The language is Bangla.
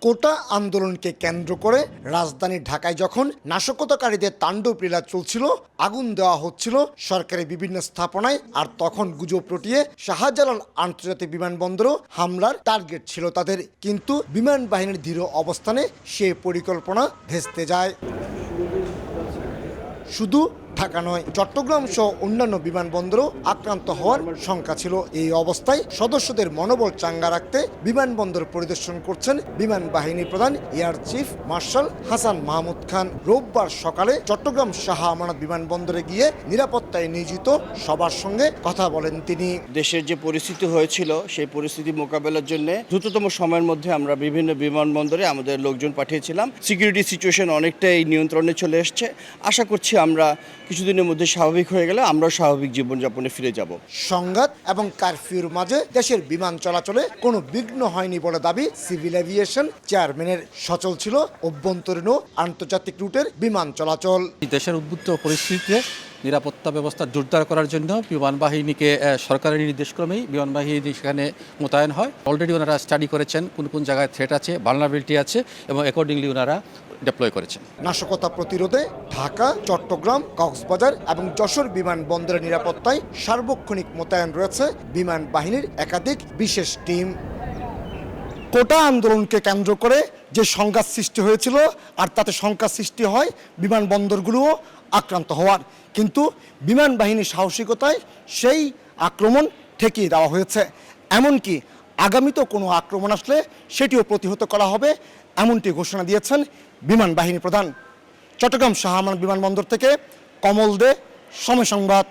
কোটা আন্দোলনকে কেন্দ্র করে রাজধানী ঢাকায় যখন নাশকতাকারীদের তাণ্ডব লীলা চলছিল, আগুন দেওয়া হচ্ছিল সরকারি বিভিন্ন স্থাপনায়, আর তখন গুজব রটিয়ে শাহজালাল আন্তর্জাতিক বিমানবন্দরও হামলার টার্গেট ছিল তাদের। কিন্তু বিমান বাহিনীর দৃঢ় অবস্থানে সে পরিকল্পনা ভেস্তে যায়। শুধু ঢাকা নয়, চট্টগ্রাম সহ অন্যান্য বিমানবন্দরও আক্রান্ত হওয়ার শঙ্কা ছিল। এই অবস্থায় সদস্যদের মনোবল চাঙ্গা রাখতে বিমানবন্দর পরিদর্শন করছেন বিমান বাহিনী প্রধান air chief marshal Hasan Mahmud Khan. রোববার সকালে চট্টগ্রাম শাহ আমানত বিমানবন্দরে গিয়ে নিরাপত্তায় নিয়োজিত সবার সঙ্গে কথা বলেন তিনি। দেশের যে পরিস্থিতি হয়েছিল সেই পরিস্থিতি মোকাবেলার জন্য দ্রুততম সময়ের মধ্যে আমরা বিভিন্ন বিমানবন্দরে আমাদের লোকজন পাঠিয়েছিলাম। সিকিউরিটি সিচুয়েশন অনেকটাই নিয়ন্ত্রণে চলে এসছে। আশা করছি আমরা কিছুদিনের মধ্যে স্বাভাবিক হয়ে গেলে আমরা স্বাভাবিক জীবনযাপনে ফিরে যাব। সংঘাত এবং কারফিউর মাঝে দেশের বিমান চলাচলে কোনো বিঘ্ন হয়নি বলে দাবি সিভিল এভিয়েশন চেয়ারম্যানের। সচল ছিল অভ্যন্তরীণ ও আন্তর্জাতিক রুটের বিমান চলাচল। দেশের উদ্বুদ্ধ পরিস্থিতিতে নিরাপত্তা ব্যবস্থা জোরদার করার জন্য বিমান বাহিনীকে সরকারের নির্দেশক্রমেই বিমান বাহিনী সেখানে মোতায়েন হয়। অলরেডি ওনারা স্টাডি করেছেন কোন কোন জায়গায় থ্রেট আছে, ভালনারেবিলিটি আছে এবং অ্যাকর্ডিংলি ওনারা ডিপ্লয় করেছেন। নাশকতা প্রতিরোধে ঢাকা, চট্টগ্রাম, কক্সবাজার এবং যশোর বিমানবন্দরের নিরাপত্তায় সার্বক্ষণিক মোতায়েন রয়েছে বিমান বাহিনীর একাধিক বিশেষ টিম। কোটা আন্দোলনকে কেন্দ্র করে যে সংঘাত সৃষ্টি হয়েছিল, আর তাতে শঙ্কা সৃষ্টি হয় বিমানবন্দরগুলোও আক্রান্ত হওয়ার, কিন্তু বিমান বাহিনীর সাহসিকতায় সেই আক্রমণ ঠেকিয়ে দেওয়া হয়েছে। এমনকি আগামীতেও কোনো আক্রমণ আসলে সেটিও প্রতিহত করা হবে, এমনটি ঘোষণা দিয়েছেন বিমান বাহিনী প্রধান। চট্টগ্রাম শাহ আমানত বিমানবন্দর থেকে কমল দে, সময় সংবাদ।